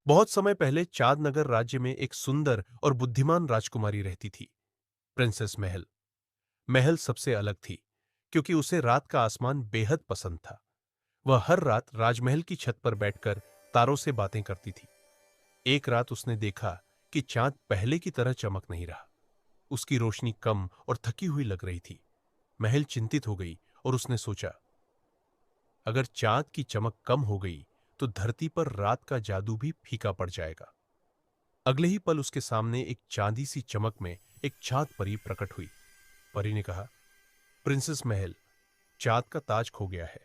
बहुत समय पहले चाँदनगर राज्य में एक सुंदर और बुद्धिमान राजकुमारी रहती थी, प्रिंसेस महल। महल सबसे अलग थी, क्योंकि उसे रात का आसमान बेहद पसंद था। वह हर रात राजमहल की छत पर बैठकर तारों से बातें करती थी। एक रात उसने देखा कि चांद पहले की तरह चमक नहीं रहा। उसकी रोशनी कम और थकी हुई लग रही थी। महल चिंतित हो गई और उसने सोचा, अगर चांद की चमक कम हो गई तो धरती पर रात का जादू भी फीका पड़ जाएगा। अगले ही पल उसके सामने एक चांदी सी चमक में एक चाँद परी प्रकट हुई। परी ने कहा, प्रिंसेस महल, चाँद का ताज खो गया है।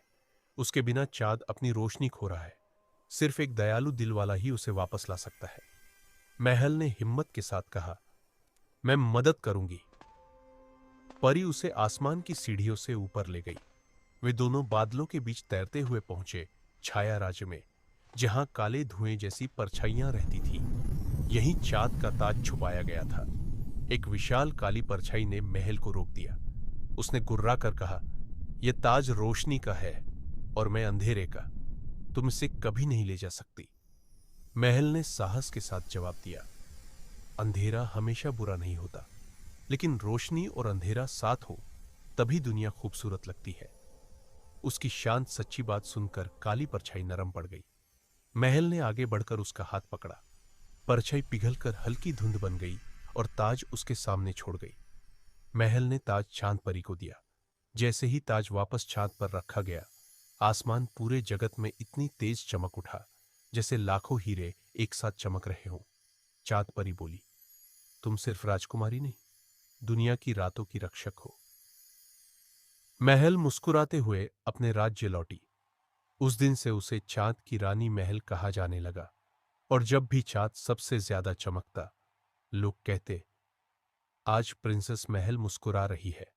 उसके बिना चाँद अपनी रोशनी खो रहा है। सिर्फ एक दयालु दिल वाला ही उसे वापस ला सकता है। महल ने हिम्मत के साथ कहा, मैं मदद करूंगी। परी उसे आसमान की सीढ़ियों से ऊपर ले गई। वे दोनों बादलों के बीच तैरते हुए पहुंचे छाया राज्य में, जहां काले धुएं जैसी परछाइयां रहती थीं। यहीं चाँद का ताज छुपाया गया था। एक विशाल काली परछाई ने महल को रोक दिया। उसने गुर्रा कर कहा, यह ताज रोशनी का है और मैं अंधेरे का। तुम इसे कभी नहीं ले जा सकती। महल ने साहस के साथ जवाब दिया, अंधेरा हमेशा बुरा नहीं होता, लेकिन रोशनी और अंधेरा साथ हो तभी दुनिया खूबसूरत लगती है। उसकी शांत सच्ची बात सुनकर काली परछाई नरम पड़ गई। महल ने आगे बढ़कर उसका हाथ पकड़ा। परछाई पिघलकर हल्की धुंध बन गई और ताज उसके सामने छोड़ गई। महल ने ताज चांद परी को दिया। जैसे ही ताज वापस चांद पर रखा गया, आसमान पूरे जगत में इतनी तेज चमक उठा जैसे लाखों हीरे एक साथ चमक रहे हों। चांद परी बोली, तुम सिर्फ राजकुमारी नहीं, दुनिया की रातों की रक्षक हो। महल मुस्कुराते हुए अपने राज्य लौटी। उस दिन से उसे चांद की रानी महल कहा जाने लगा, और जब भी चांद सबसे ज्यादा चमकता, लोग कहते, आज प्रिंसेस महल मुस्कुरा रही है।